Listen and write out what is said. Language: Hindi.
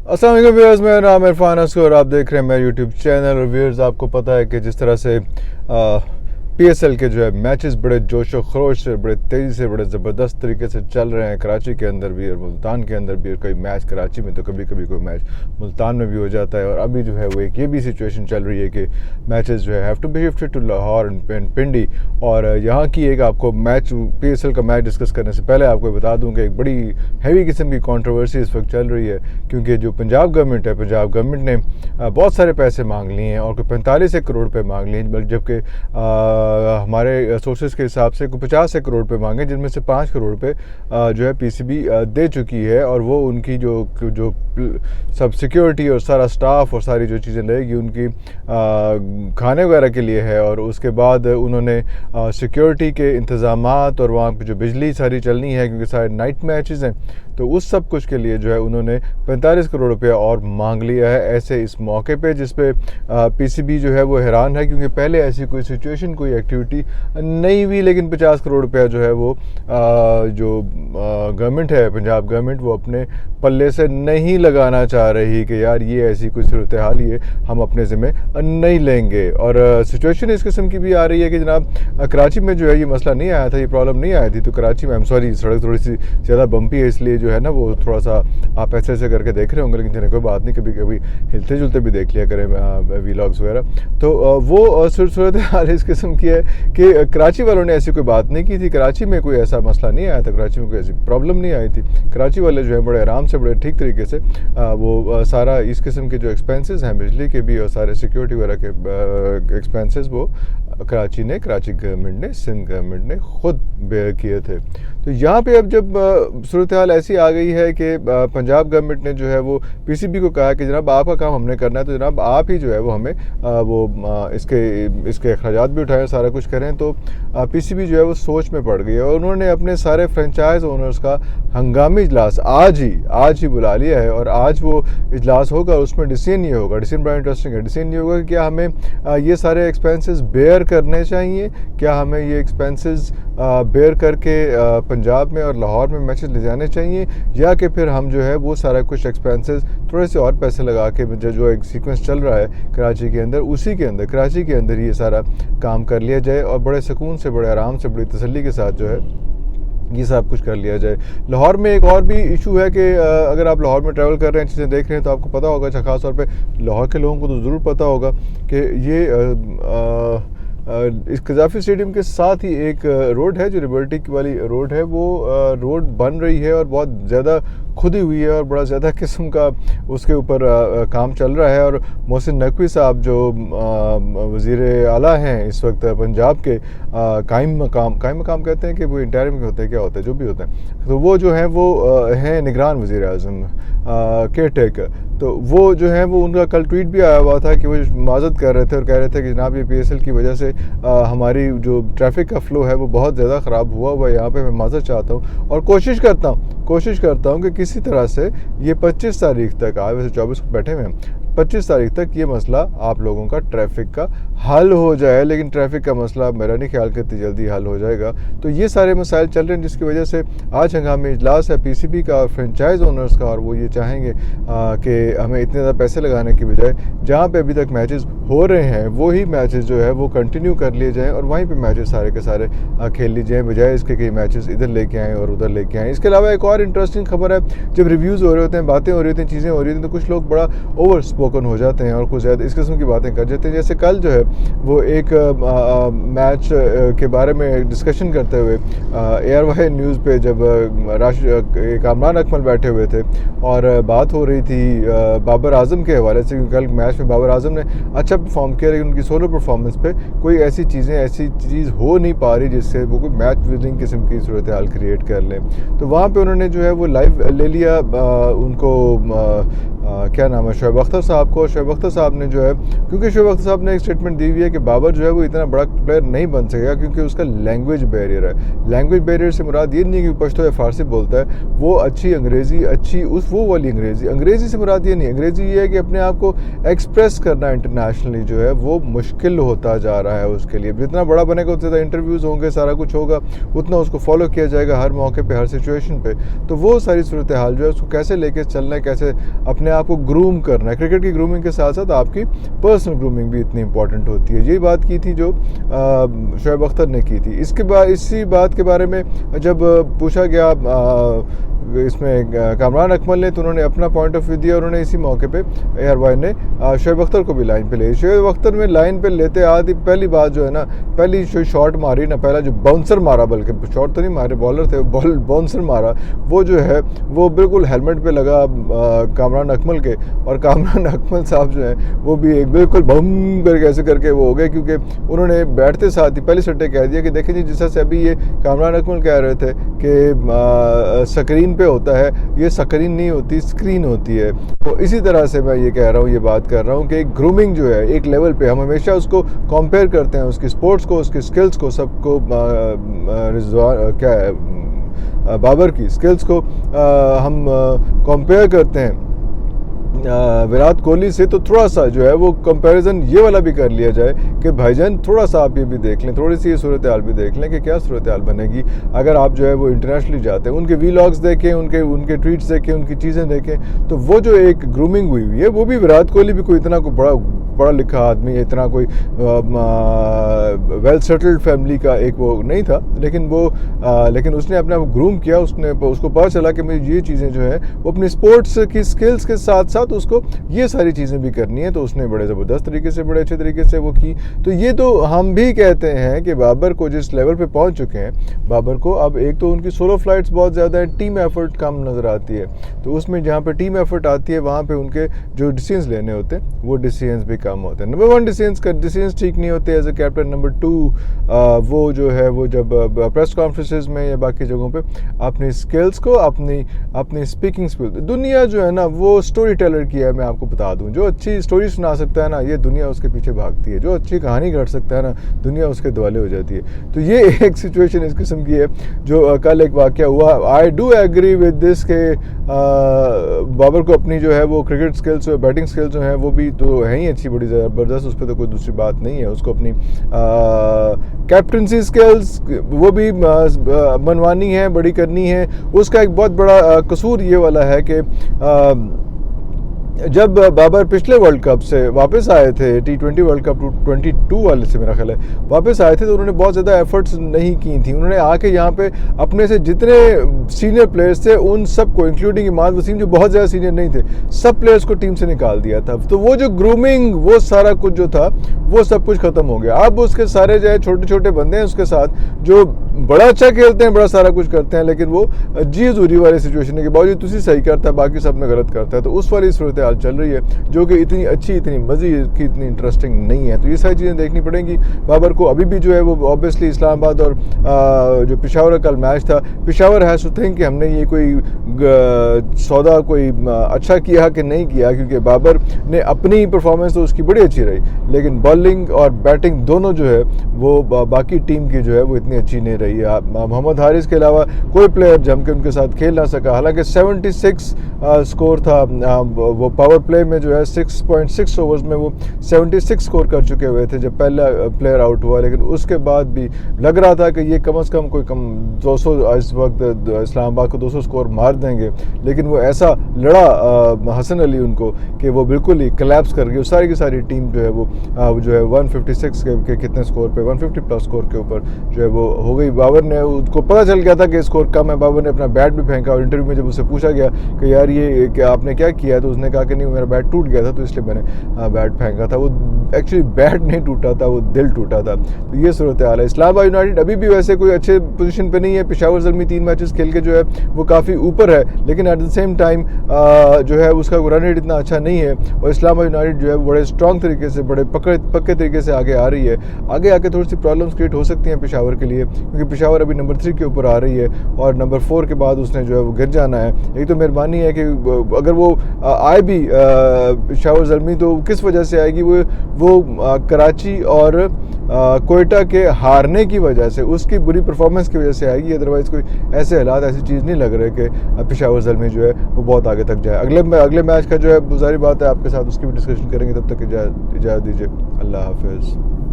अस्सलाम वालेकुम व्यूअर्स, मेरा नाम इरफान असगर और आप देख रहे हैं मेरा यूट्यूब चैनल। और व्यूअर्स, आपको पता है कि जिस तरह से पीएसएल के जो है मैचेस बड़े जोश व खरोश से, बड़े तेज़ी से, बड़े ज़बरदस्त तरीके से चल रहे हैं कराची के अंदर भी और मुल्तान के अंदर भी। और कोई मैच कराची में तो कभी कभी कोई मैच मुल्तान में भी हो जाता है। और अभी जो है वो एक ये भी सिचुएशन चल रही है कि मैचेस जो है have to be shifted to Lahore and Pindi. और यहाँ की एक आपको मैच पीएसएल का मैच डिस्कस करने से पहले आपको बता दूँ कि एक बड़ी हैवी किस्म की कंट्रोवर्सी इस वक्त चल रही है, क्योंकि जो पंजाब गवर्नमेंट है, पंजाब गवर्नमेंट ने बहुत सारे पैसे मांग लिए हैं और कोई 45 करोड़ रुपये मांग लिए हैं, जबकि हमारे सोर्सेज के हिसाब से 50 करोड़ रुपये मांगे, जिनमें से 5 करोड़ रुपये जो है पीसीबी दे चुकी है। और वो उनकी जो सब सिक्योरिटी और सारा स्टाफ और सारी जो चीज़ें लगेगी उनकी खाने वगैरह के लिए है। और उसके बाद उन्होंने सिक्योरिटी के इंतज़ामात और वहाँ पर जो बिजली सारी चलनी है, क्योंकि सारे नाइट मैचेस हैं, तो उस सब कुछ के लिए जो है उन्होंने 45 करोड़ रुपया और मांग लिया है ऐसे इस मौके पे, जिस पे पीसीबी जो है वो हैरान है, क्योंकि पहले ऐसी कोई सिचुएशन, कोई एक्टिविटी नहीं हुई। लेकिन 50 करोड़ रुपया जो है वो जो गवर्नमेंट है, पंजाब गवर्नमेंट, वो अपने पल्ले से नहीं लगाना चाह रही कि यार ये ऐसी कोई सूरत हाल, ये हम अपने ज़िम्मे नहीं लेंगे। और सिचुएशन इस किस्म की भी आ रही है कि जनाब कराची में जो है ये मसला नहीं आया था, ये प्रॉब्लम नहीं आई थी। तो कराची में, आई एम सॉरी, सड़क थोड़ी सी ज़्यादा बम्पी है, इसलिए जो है ना वो थोड़ा सा आप ऐसे करके देख रहे होंगे, लेकिन चलिए कोई बात नहीं, कभी कभी हिलते जुलते भी देख लिया करें वीलॉग्स वगैरह। तो वो सूरत हाल इस किस्म की है कि कराची वालों ने ऐसी कोई बात नहीं की थी, कराची में कोई ऐसा मसला नहीं आया था, कराची में कोई ऐसी प्रॉब्लम नहीं आई थी। कराची वाले जो है बड़े आराम से, बड़े ठीक तरीके से वो सारा इस किस्म के जो एक्सपेंसेस हैं बिजली के भी और सारे सिक्योरिटी वगैरह के एक्सपेंसेस वो कराची गवर्नमेंट ने, सिंध गवर्नमेंट ने खुद बेयर किए थे। तो यहाँ पे अब जब सूरत हाल ऐसी आ गई है कि पंजाब गवर्नमेंट ने जो है वो पीसीबी को कहा कि जनाब आपका काम हमने करना है, तो जनाब आप ही जो है वो हमें इसके अखराजात भी उठाएं, सारा कुछ करें। तो पीसीबी जो है वो सोच में पड़ गई है और उन्होंने अपने सारे फ्रेंचाइज ओनर्स का हंगामी इजलास आज ही बुला लिया है। और आज वो इजलास होगा, उसमें डिसीजन ये होगा, डिसीजन बड़ा इंटरेस्टिंग है, डिसीजन ये होगा कि क्या हमें ये सारे एक्सपेंसेस बेयर करने चाहिए, क्या हमें ये एक्सपेंसेस बेयर करके पंजाब में और लाहौर में मैचेस ले जाने चाहिए, या कि फिर हम जो है वो सारा कुछ एक्सपेंसेस थोड़े से और पैसे लगा के जो एक सीक्वेंस चल रहा है कराची के अंदर, उसी के अंदर कराची के अंदर ये सारा काम कर लिया जाए और बड़े सुकून से, बड़े आराम से, बड़ी तसल्ली के साथ जो है ये सब कुछ कर लिया जाए। लाहौर में एक और भी इशू है कि अगर आप लाहौर में ट्रैवल कर रहे हैं, चीज़ें देख रहे हैं, तो आपको पता होगा, अच्छा ख़ास तौर पे लाहौर के लोगों को तो ज़रूर पता होगा कि ये इस कज़ाफ़ी स्टेडियम के साथ ही एक रोड है, जो लिबर्टी वाली रोड है, वो रोड बन रही है और बहुत ज़्यादा खुदी हुई है और बड़ा ज़्यादा किस्म का उसके ऊपर काम चल रहा है। और मोहसिन नकवी साहब जो वज़ीर आला हैं इस वक्त पंजाब के, कायम मकाम कहते हैं कि वो इंटरिम के होते हैं, क्या होता है, जो भी होता है, तो वो जो हैं वो हैं निगरान वज़ीर आज़म, केयर टेकर। तो वो जो है वो उनका कल ट्वीट भी आया हुआ था कि वो माजत कर रहे थे और कह रहे थे कि जनाब ये पीएसएल की वजह से हमारी जो ट्रैफिक का फ़्लो है वो बहुत ज़्यादा ख़राब हुआ है, यहाँ पे मैं माजत चाहता हूँ और कोशिश करता हूँ कि किसी तरह से ये 25 तारीख तक, आज वैसे 24 को बैठे हुए हैं, 25 तारीख तक ये मसला आप लोगों का ट्रैफिक का हल हो जाए। लेकिन ट्रैफिक का मसला मेरा नहीं ख्याल कि इतनी जल्दी हल हो जाएगा। तो ये सारे मसाइल चल रहे हैं, जिसकी वजह से आज हंगामी इजलास है पीसीबी का और फ्रेंचाइज ओनर्स का, और वो ये चाहेंगे कि हमें इतने ज़्यादा पैसे लगाने की बजाय जहाँ पे अभी तक मैचेस हो रहे हैं वही मैचेस जो है वो कंटिन्यू कर लिए जाएँ और वहीं पर मैचेस सारे के सारे खेल ली जाएँ, बजाय इसके कि मैचेस इधर लेके आएँ और उधर लेके आएँ। इसके अलावा एक और इंटरेस्टिंग खबर है, जब रिव्यूज़ हो रहे होते हैं, बातें हो रही होती हैं, चीज़ें हो रही होती हैं, तो कुछ लोग बड़ा ओवर स्पोकन हो जाते हैं और कुछ ज़्यादा इस किस्म की बातें कर जाते हैं। जैसे कल जो है वो एक मैच के बारे में डिस्कशन करते हुए ARY न्यूज़ पे जब कामरान अकमल बैठे हुए थे और बात हो रही थी बाबर आजम के हवाले से, क्योंकि कल मैच में बाबर आजम ने अच्छा परफॉर्म किया, लेकिन उनकी सोलो परफॉर्मेंस पे कोई ऐसी चीज़ हो नहीं पा रही जिससे वो कोई मैच विनिंग किस्म की सूरत हाल क्रिएट कर लें। तो वहाँ पे उन्होंने जो है वो लाइव ले लिया उनको क्या नाम है, शोएब अख्तर साहब को। शोएब अख्तर साहब ने जो है, क्योंकि शोएब अख्तर साहब ने एक स्टेटमेंट दी हुई है कि बाबर जो है वो इतना बड़ा प्लेयर नहीं बन सकेगा क्योंकि उसका लैंग्वेज बैरियर है। लैंग्वेज बैरियर से मुराद ये नहीं कि पश्तो या फारसी बोलता है, वो अच्छी अंग्रेज़ी, वो वाली अंग्रेज़ी से मुराद ये नहीं। अंग्रेज़ी ये है कि अपने आप को एक्सप्रेस करना इंटरनेशनली जो है वो मुश्किल होता जा रहा है उसके लिए। जितना बड़ा बनेगा उतने ज़्यादा इंटरव्यूज़ होंगे, सारा कुछ होगा, उतना उसको फॉलो किया जाएगा हर मौके पर, हर सिचुएशन पर। तो वो सारी सूरत हाल जो है उसको कैसे लेके चलना है, कैसे अपने आपको ग्रूम करना है। क्रिकेट की ग्रूमिंग के साथ साथ आपकी पर्सनल ग्रूमिंग भी इतनी इंपॉर्टेंट होती है। यही बात की थी जो शोएब अख्तर ने की थी। इसके बाद इसी बात के बारे में जब पूछा गया इसमें कामरान अकमल ने, तो उन्होंने अपना पॉइंट ऑफ व्यू दिया। उन्होंने इसी मौके पे AR ने शोएब अख्तर को भी लाइन पे ले। शोएब अख्तर में लाइन पे लेते आदि पहली बात जो है ना, पहली जो शॉट मारी ना, पहला जो बाउंसर मारा, बल्कि शॉट तो नहीं मारे, बॉलर थे, बाउंसर मारा, वो जो है वो बिल्कुल हेलमेट पे लगा कामरान अकमल के। और कामरान अकमल साहब जो है वो भी एक बिल्कुल बम करके ऐसे करके वो हो गए, क्योंकि उन्होंने बैठते साथ ही पहले सट्टे कह दिया कि देखें जी, जिस तरह से अभी ये कामरान अकमल कह रहे थे कि स्क्रीन पे होता है, ये स्क्रीन नहीं होती, स्क्रीन होती है। तो इसी तरह से मैं ये कह रहा हूँ, ये बात कर रहा हूँ कि ग्रूमिंग जो है एक लेवल पे, हम हमेशा उसको कंपेयर करते हैं, उसकी स्पोर्ट्स को, उसके स्किल्स को, सबको क्या है, बाबर की स्किल्स को हम कंपेयर करते हैं विराट कोहली से। तो थोड़ा सा जो है वो कंपैरिजन ये वाला भी कर लिया जाए कि भाईजान थोड़ा सा आप ये भी देख लें, थोड़ी सी ये सूरत हाल भी देख लें कि क्या सूरत हाल बनेगी अगर आप जो है वो इंटरनेशनली जाते हैं। उनके वीलॉग्स देखें, उनके ट्वीट्स देखें, उनकी चीज़ें देखें, तो वो जो एक ग्रूमिंग हुई है, वो भी विराट कोहली भी कोई इतना कोई पढ़ा लिखा आदमी, इतना कोई वेल सेटल्ड फैमिली का एक वो नहीं था, लेकिन उसने अपने आप ग्रूम किया। उसको पता चला कि मुझे ये चीज़ें जो है वो अपनी स्पोर्ट्स की स्किल्स के साथ साथ उसको ये सारी चीज़ें भी करनी है, तो उसने बड़े ज़बरदस्त तरीके से, बड़े अच्छे तरीके से वो की। तो ये तो हम भी कहते हैं कि बाबर को जिस लेवल पे पहुंच चुके हैं, बाबर को अब एक तो उनकी सोलो फ्लाइट्स बहुत ज़्यादा है, टीम एफर्ट कम नज़र आती है। तो उसमें जहाँ पे टीम एफर्ट आती है वहाँ पे उनके जो डिसीजंस लेने होते हैं वो डिसीजंस भी कम होते हैं। नंबर 1 डिसीजंस ठीक नहीं होते एज ए कैप्टन। नंबर 2 वो जो है वो जब प्रेस कॉन्फ्रेंसेस में या बाकी जगहों पे अपनी स्किल्स को, अपनी स्पीकिंग स्किल, दुनिया जो है ना वो स्टोरी टेलर की है। मैं आपको बता दूं, जो अच्छी स्टोरी सुना सकता है ना, ये दुनिया उसके पीछे भागती है। जो अच्छी कहानी कर सकता है ना, दुनिया उसके दुआले हो जाती है। तो ये एक सिचुएशन इस किस्म की है जो कल एक वाक़या हुआ। I do agree with this के बाबर को अपनी जो है वो क्रिकेट स्किल्स, बैटिंग स्किल्स जो है वो भी तो है ही अच्छी, बड़ी ज़बरदस्त, उस पर तो कोई दूसरी बात नहीं है। उसको अपनी कैप्टनसी स्किल्स वो भी मनवानी है, बड़ी करनी है। उसका एक बहुत बड़ा कसूर ये वाला है कि जब बाबर पिछले वर्ल्ड कप से वापस आए थे, T20 वर्ल्ड कप 22 वाले से मेरा ख्याल है वापस आए थे, तो उन्होंने बहुत ज़्यादा एफर्ट्स नहीं की थी। उन्होंने आके यहाँ पे अपने से जितने सीनियर प्लेयर्स थे उन सबको, इंक्लूडिंग इमाद वसीम जो बहुत ज़्यादा सीनियर नहीं थे, सब प्लेयर्स को टीम से निकाल दिया था। तो वो जो ग्रूमिंग, वो सारा कुछ जो था वो सब कुछ ख़त्म हो गया। अब उसके सारे जो है छोटे छोटे बंदे हैं उसके साथ जो बड़ा अच्छा खेलते हैं, बड़ा सारा कुछ करते हैं, लेकिन वो जी हजूरी वाली सिचुएशन है कि बावजूद तुसी सही करता है, बाकी सब में गलत करता है। तो उस वाली सूरत हाल चल रही है जो कि इतनी अच्छी, इतनी मज़े की, इतनी इंटरेस्टिंग नहीं है। तो ये सारी चीज़ें देखनी पड़ेंगी बाबर को। अभी भी जो है वो ऑब्वियसली इस्लामाबाद और जो पेशावर का कल मैच था, पेशावर हैज़ टू थिंक कि हमने ये कोई सौदा कोई अच्छा किया कि नहीं किया, क्योंकि बाबर ने अपनी परफॉर्मेंस तो उसकी बड़ी अच्छी रही, लेकिन बॉलिंग और बैटिंग दोनों जो है वो बाकी टीम की जो है वो इतनी अच्छी नहीं रही है। मोहम्मद हारिस के अलावा कोई प्लेयर जम के उनके साथ खेल ना सका। हालांकि 76 स्कोर था, वो पावर प्ले में जो है 6.6 ओवर्स में वो 76 स्कोर कर चुके हुए थे जब पहला प्लेयर आउट हुआ, लेकिन उसके बाद भी लग रहा था कि ये कम से कम कोई 200 इस वक्त इस्लामाबाद को 200 स्कोर मार देंगे, लेकिन वो ऐसा लड़ा हसन अली उनको कि वो बिल्कुल ही कोलैप्स कर गई। सारी की सारी टीम जो है वो जो है 156 के कितने स्कोर पे, 150 प्लस स्कोर के ऊपर जो है वो हो गई। बाबर ने, उसको पता चल गया था कि स्कोर कम है, बाबर ने अपना बैट भी फेंका। और इंटरव्यू में जब उससे पूछा गया कि यार ये क्या आपने क्या किया है, तो उसने कहा कि नहीं मेरा बैट टूट गया था तो इसलिए मैंने बैट फेंका था। वो एक्चुअली बैट नहीं टूटा था, वो दिल टूटा था। तो ये सूरत हाल है। इस्लामाबाद यूनाइटेड अभी भी वैसे कोई अच्छे पोजीशन पे नहीं है। पेशावर ज़ल्मी 3 मैचेस खेल के जो है वो काफ़ी ऊपर है, लेकिन एट द सेम टाइम जो है उसका रन रेट इतना अच्छा नहीं है। और इस्लामाबाद यूनाइटेड जो है बड़े स्ट्रॉन्ग तरीके से, बड़े पक्के तरीके से आगे आ रही है। आगे आके थोड़ी सी प्रॉब्लम्स क्रिएट हो सकती हैं पेशावर के लिए, क्योंकि पेशावर अभी नंबर 3 के ऊपर आ रही है और नंबर 4 के बाद उसने जो है वो गिर जाना है। एक तो मेहरबानी है कि अगर वो आए भी पेशावर ज़ल्मी तो किस वजह से आएगी, वो कराची और कोयटा के हारने की वजह से, उसकी बुरी परफॉर्मेंस की वजह से आएगी। अदरवाइज़ कोई ऐसे हालात, ऐसी चीज़ नहीं लग रहे कि पेशावर ज़ल्मी जो है वो बहुत आगे तक जाए। अगले मैच का जो है गुजारी बात है आपके साथ, उसकी भी डिस्कशन करेंगे। तब तक इजाज़त दीजिए। अल्लाह हाफ़िज़।